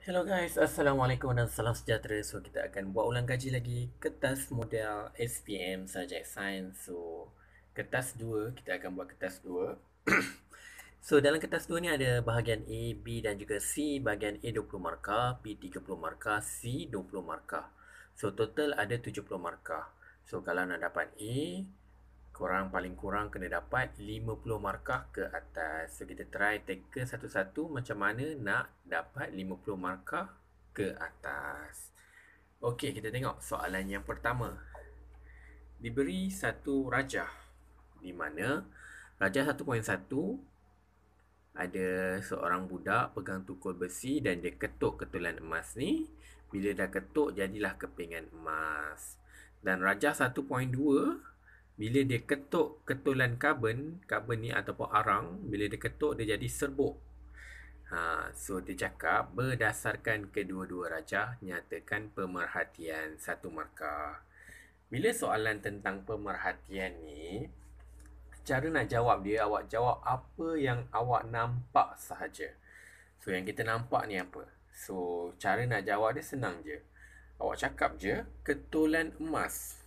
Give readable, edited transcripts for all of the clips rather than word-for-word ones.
Hello guys, Assalamualaikum dan salam sejahtera. So kita akan buat ulang kaji lagi kertas model SPM Subject Science. So kertas 2, kita akan buat kertas 2. So dalam kertas 2 ni ada bahagian A, B dan juga C. Bahagian A 20 markah, B 30 markah, C 20 markah. So total ada 70 markah. So kalau nak dapat A, korang paling kurang kena dapat 50 markah ke atas. So kita try teka satu-satu macam mana nak dapat 50 markah ke atas. Okey, kita tengok soalan yang pertama. Diberi satu rajah di mana rajah 1.1 ada seorang budak pegang tukul besi dan dia ketuk ketulan emas ni. Bila dah ketuk jadilah kepingan emas. Dan rajah 1.2 bila dia ketuk ketulan karbon ni ataupun arang, bila dia ketuk dia jadi serbuk. So dia cakap berdasarkan kedua-dua rajah nyatakan pemerhatian 1 markah. Bila soalan tentang pemerhatian ni, cara nak jawab dia, awak jawab apa yang awak nampak sahaja. So yang kita nampak ni apa? So cara nak jawab dia senang je. Awak cakap je ketulan emas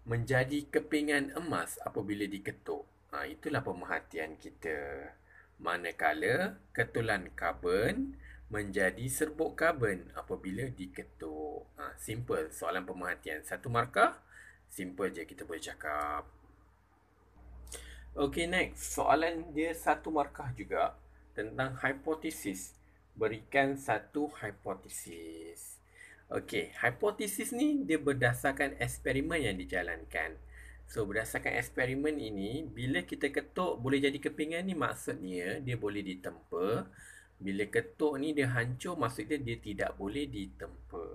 menjadi kepingan emas apabila diketuk. Itulah pemerhatian kita. Manakala ketulan karbon menjadi serbuk karbon apabila diketuk. Simple. Soalan pemerhatian 1 markah. Simple je kita boleh cakap. Okay, next. Soalan dia 1 markah juga tentang hipotesis. Berikan satu hipotesis. Okey, hipotesis ni dia berdasarkan eksperimen yang dijalankan. So, berdasarkan eksperimen ini, bila kita ketuk boleh jadi kepingan ni, maksudnya dia boleh ditempa. Bila ketuk ni dia hancur, maksudnya dia tidak boleh ditempa.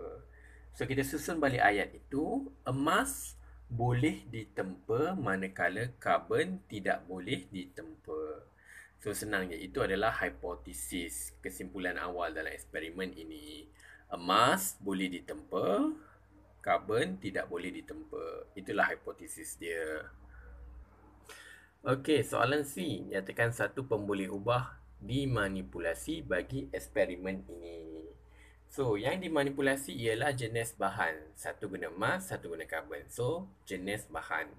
So, kita susun balik ayat itu. Emas boleh ditempa manakala karbon tidak boleh ditempa. So, senang je. Itu adalah hipotesis, kesimpulan awal dalam eksperimen ini. Emas boleh ditempa, karbon tidak boleh ditempa. Itulah hipotesis dia. Okey, soalan C. Nyatakan satu pemboleh ubah dimanipulasi bagi eksperimen ini. So, yang dimanipulasi ialah jenis bahan. Satu guna emas, satu guna karbon. So, jenis bahan.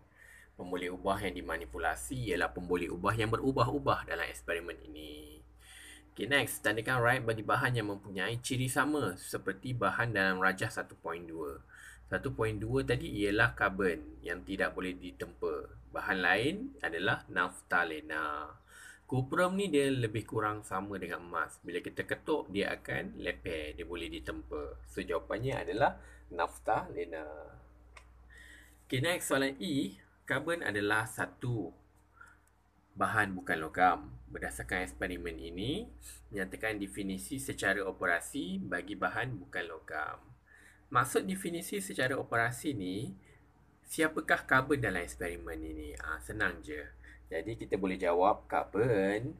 Pemboleh ubah yang dimanipulasi ialah pemboleh ubah yang berubah-ubah dalam eksperimen ini. Okay, next. Tandakan right bagi bahan yang mempunyai ciri sama seperti bahan dalam rajah 1.2. 1.2 tadi ialah karbon yang tidak boleh ditempa. Bahan lain adalah naftalena. Kuprum ni dia lebih kurang sama dengan emas. Bila kita ketuk, dia akan leper. Dia boleh ditempa. So, jawapannya adalah naftalena. Okay, next. Soalan E. Karbon adalah satu bahan bukan logam. Berdasarkan eksperimen ini, nyatakan definisi secara operasi bagi bahan bukan logam. Maksud definisi secara operasi ni, siapakah karbon dalam eksperimen ini? Senang je. Jadi kita boleh jawab karbon.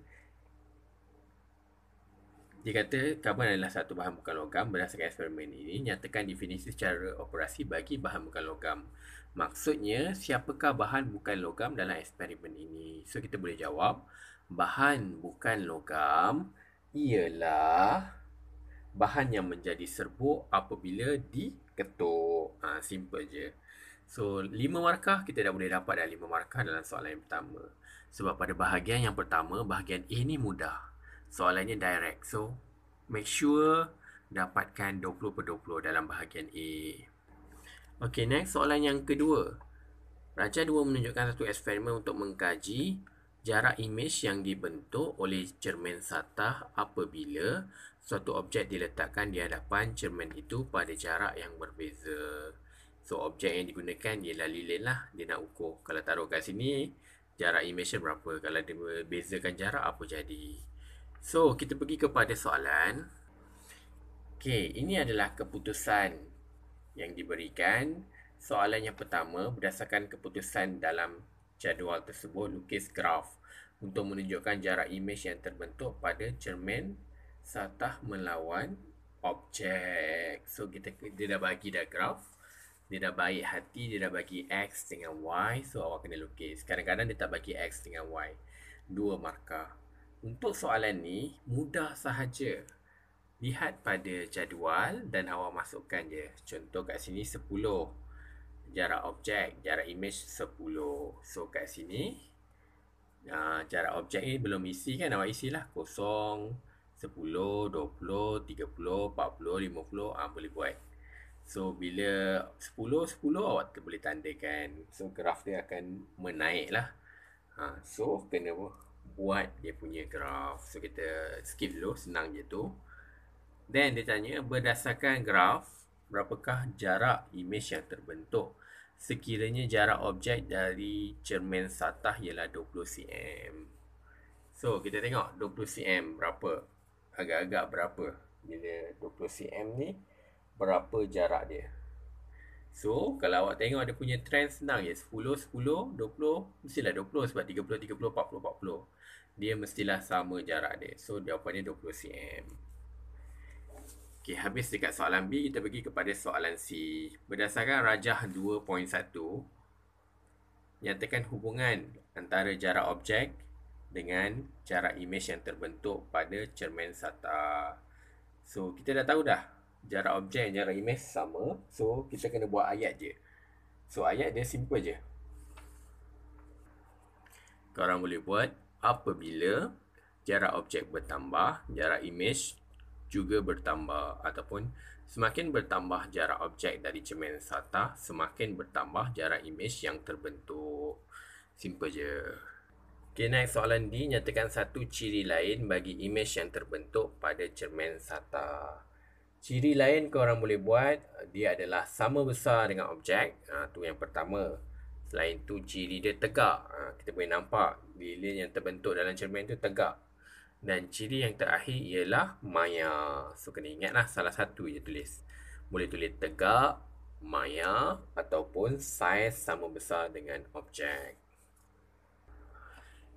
Dia kata karbon adalah satu bahan bukan logam. Berdasarkan eksperimen ini, nyatakan definisi secara operasi bagi bahan bukan logam. Maksudnya, siapakah bahan bukan logam dalam eksperimen ini? So, kita boleh jawab, bahan bukan logam ialah bahan yang menjadi serbuk apabila diketuk. Simple je. So, 5 markah kita dah boleh dapat dah 5 markah dalam soalan yang pertama. Sebab pada bahagian yang pertama, bahagian A ni mudah. Soalannya direct. So, make sure dapatkan 20/20 dalam bahagian A. Okay, next soalan yang kedua. Rajah 2 menunjukkan satu eksperimen untuk mengkaji jarak imej yang dibentuk oleh cermin satah apabila suatu objek diletakkan di hadapan cermin itu pada jarak yang berbeza. So, objek yang digunakan ialah lilin lah. Dia nak ukur. Kalau taruh kat sini, jarak imej berapa. Kalau dia bezakan jarak, apa jadi? So, kita pergi kepada soalan. Okay, ini adalah keputusan yang diberikan. Soalan yang pertama, berdasarkan keputusan dalam jadual tersebut, lukis graf untuk menunjukkan jarak imej yang terbentuk pada cermin satah melawan objek. So, dia dah bagi dah graf. Dia dah baik hati, dia dah bagi X dengan Y. So, awak kena lukis. Kadang-kadang dia tak bagi X dengan Y. 2 markah. Untuk soalan ni, mudah sahaja. lihat pada jadual dan awak masukkan je. Contoh kat sini 10. Jarak objek, jarak image 10. So kat sini jarak objek ni belum isi kan, awak isilah 0, 10, 20, 30, 40, 50. Boleh buat. So bila 10, 10 awak boleh tandakan. So graf dia akan menaik lah. So kena buat dia punya graf. So kita skip dulu, senang je tu. Then dia tanya, berdasarkan graf, berapakah jarak image yang terbentuk sekiranya jarak objek dari cermin satah ialah 20 cm. So kita tengok 20 cm berapa, agak-agak berapa. Bila 20 cm ni berapa jarak dia. So kalau awak tengok dia punya trend senang je, 10, 10, 20, mestilah 20 sebab 30, 30, 40, 40. Dia mestilah sama jarak dia. So jawapannya 20 cm. Okey, habis dekat soalan B, kita pergi kepada soalan C. Berdasarkan rajah 2.1, nyatakan hubungan antara jarak objek dengan jarak image yang terbentuk pada cermin satah. So, kita dah tahu dah jarak objek dan jarak image sama. So, kita kena buat ayat je. So, ayat dia simple je. Korang boleh buat apabila jarak objek bertambah, jarak image juga bertambah, ataupun semakin bertambah jarak objek dari cermin satah, semakin bertambah jarak image yang terbentuk. Simple je. Okay, next soalan D, nyatakan satu ciri lain bagi image yang terbentuk pada cermin satah. Ciri lain korang boleh buat, dia adalah sama besar dengan objek. Tu yang pertama. Selain tu ciri dia tegak. Kita boleh nampak bila yang terbentuk dalam cermin tu tegak. Dan ciri yang terakhir ialah maya. So, kena ingatlah salah satu je tulis. Boleh tulis tegak, maya, ataupun saiz sama besar dengan objek.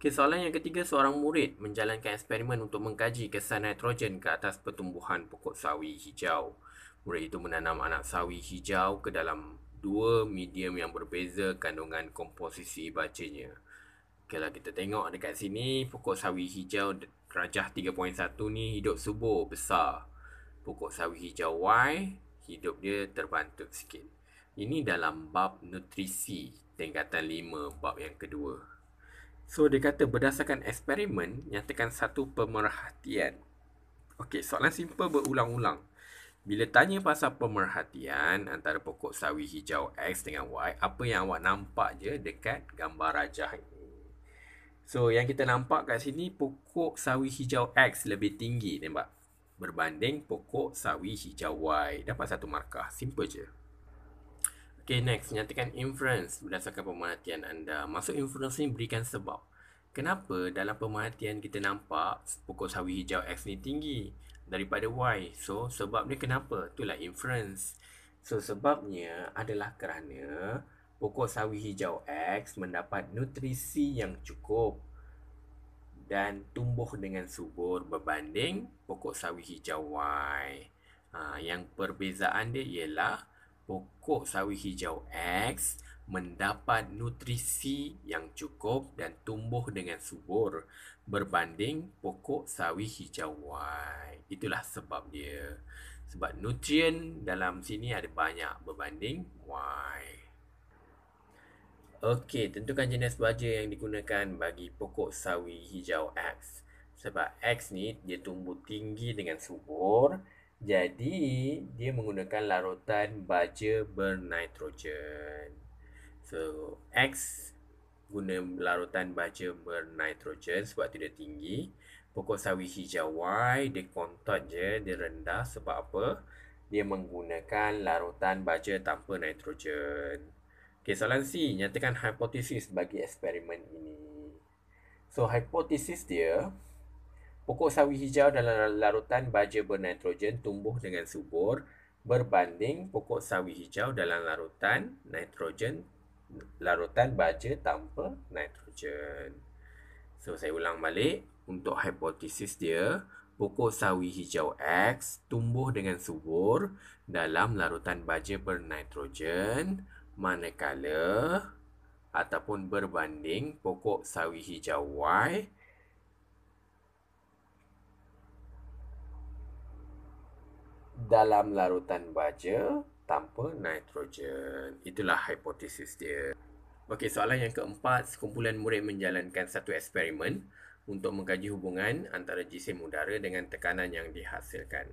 Okay, soalan yang ketiga, seorang murid menjalankan eksperimen untuk mengkaji kesan nitrogen ke atas pertumbuhan pokok sawi hijau. Murid itu menanam anak sawi hijau ke dalam dua medium yang berbeza kandungan komposisi bacanya. Kalau kita tengok dekat sini, pokok sawi hijau rajah 3.1 ni hidup subur, besar. Pokok sawi hijau Y, hidup dia terbantuk sikit. Ini dalam bab nutrisi, tingkatan 5, bab yang kedua. So, dia kata berdasarkan eksperimen, nyatakan satu pemerhatian. Okey, soalan simple berulang-ulang. Bila tanya pasal pemerhatian antara pokok sawi hijau X dengan Y, apa yang awak nampak je dekat gambar rajah ini. So, yang kita nampak kat sini, pokok sawi hijau X lebih tinggi, nampak? Berbanding pokok sawi hijau Y. Dapat satu markah. Simple je. Okay, next. Nyatakan inference berdasarkan pemerhatian anda. Maksud inference ni berikan sebab. Kenapa dalam pemerhatian kita nampak pokok sawi hijau X ni tinggi daripada Y? So, sebab dia kenapa? Itulah inference. So, sebabnya adalah kerana pokok sawi hijau X mendapat nutrisi yang cukup dan tumbuh dengan subur berbanding pokok sawi hijau Y. Yang perbezaan dia ialah pokok sawi hijau X mendapat nutrisi yang cukup dan tumbuh dengan subur berbanding pokok sawi hijau Y. Itulah sebab dia. Sebab nutrien dalam sini ada banyak berbanding Y. Okey, tentukan jenis baja yang digunakan bagi pokok sawi hijau X. Sebab X ni dia tumbuh tinggi dengan subur, jadi dia menggunakan larutan baja bernitrogen. So, X guna larutan baja bernitrogen sebab tu dia tinggi. Pokok sawi hijau Y dia kontot je, dia rendah sebab apa? Dia menggunakan larutan baja tanpa nitrogen. Okay, soalan C, nyatakan hipotesis bagi eksperimen ini. So, hipotesis dia, pokok sawi hijau dalam larutan baja bernitrogen tumbuh dengan subur berbanding pokok sawi hijau dalam larutan baja tanpa nitrogen. So, saya ulang balik. Untuk hipotesis dia, pokok sawi hijau X tumbuh dengan subur dalam larutan baja bernitrogen manakala ataupun berbanding pokok sawi hijau Y dalam larutan baja tanpa nitrogen. Itulah hipotesis dia. Okey, soalan yang keempat, sekumpulan murid menjalankan satu eksperimen untuk mengkaji hubungan antara jisim udara dengan tekanan yang dihasilkan.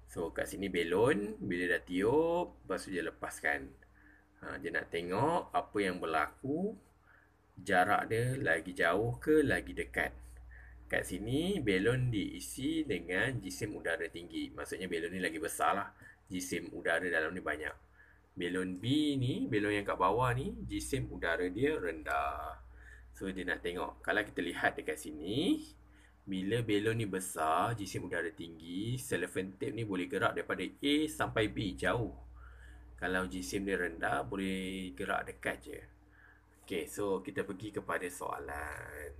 So, kat sini belon, bila dah tiup, lepas tu dia lepaskan. Dia nak tengok apa yang berlaku, jarak dia lagi jauh ke lagi dekat. Kat sini, belon diisi dengan jisim udara tinggi. Maksudnya belon ni lagi besar lah. Jisim udara dalam ni banyak. Belon B ni, belon yang kat bawah ni, jisim udara dia rendah. So, dia nak tengok. Kalau kita lihat dekat sini, bila belon ni besar, jisim udara tinggi, cellophane tape ni boleh gerak daripada A sampai B, jauh. Kalau jisim dia rendah, boleh gerak dekat je. Okay, so kita pergi kepada soalan.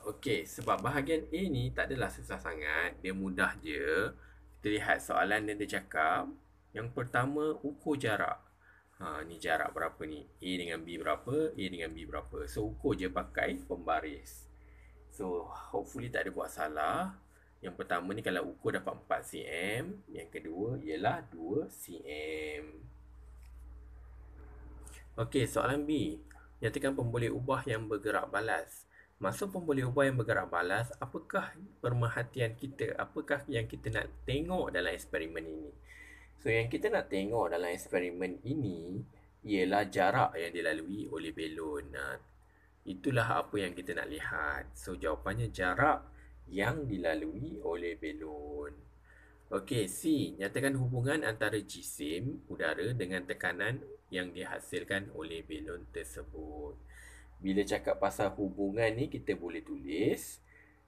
Okey, sebab bahagian A ni tak adalah susah sangat. Dia mudah je. Kita lihat soalan yang dia cakap. Yang pertama, ukur jarak. Ni jarak berapa ni? A dengan B berapa? A dengan B berapa? So, ukur je pakai pembaris. So, hopefully tak ada buat salah. Yang pertama ni kalau ukur dapat 4 cm. Yang kedua ialah 2 cm. Okey, soalan B. Nyatakan pemboleh ubah yang bergerak balas. Maksud pemboleh ubah yang bergerak balas, apakah pemerhatian kita? Apakah yang kita nak tengok dalam eksperimen ini? So, yang kita nak tengok dalam eksperimen ini ialah jarak yang dilalui oleh belon. Itulah apa yang kita nak lihat. So, jawapannya jarak yang dilalui oleh belon. Okey, C. Nyatakan hubungan antara jisim udara dengan tekanan yang dihasilkan oleh belon tersebut. Bila cakap pasal hubungan ni, kita boleh tulis,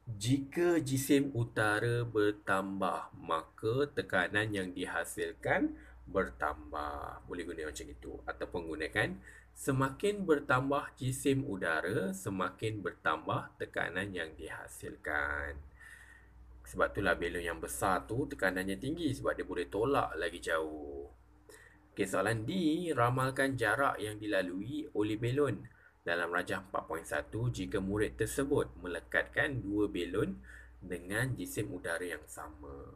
jika jisim udara bertambah, maka tekanan yang dihasilkan bertambah. Boleh guna macam itu. Ataupun gunakan, semakin bertambah jisim udara, semakin bertambah tekanan yang dihasilkan. Sebab itulah belon yang besar tu tekanannya tinggi sebab dia boleh tolak lagi jauh. Okey, soalan D, ramalkan jarak yang dilalui oleh belon dalam rajah 4.1 jika murid tersebut melekatkan dua belon dengan jisim udara yang sama.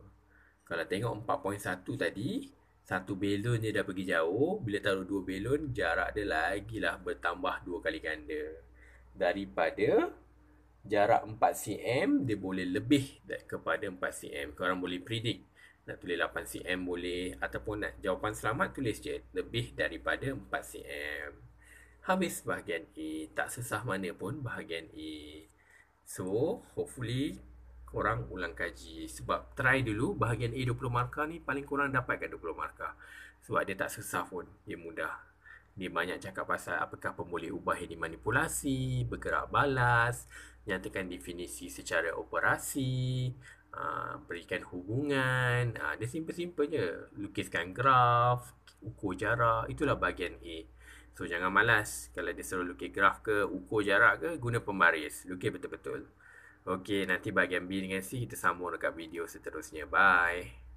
Kalau tengok 4.1 tadi, satu belon dia dah pergi jauh. Bila taruh dua belon, jarak dia lagilah bertambah 2 kali ganda. Daripada jarak 4 cm, dia boleh lebih kepada 4 cm. Korang boleh predict. Nak tulis 8 cm boleh. Ataupun nak jawapan selamat, tulis je. Lebih daripada 4 cm. Habis bahagian A. Tak susah mana pun bahagian A. So, hopefully korang ulang kaji. Sebab try dulu bahagian A 20 markah ni paling kurang dapatkan 20 markah. Sebab dia tak susah pun. Dia mudah. Dia banyak cakap pasal apakah pemboleh ubah yang dimanipulasi, bergerak balas, nyatakan definisi secara operasi, berikan hubungan. Dia simple-simple je. Lukiskan graf, ukur jarak. Itulah bahagian A. So, jangan malas. Kalau dia suruh lukis graf ke, ukur jarak ke, guna pembaris. Lukis betul-betul. Okey, nanti bahagian B dengan C kita sambung dekat video seterusnya. Bye.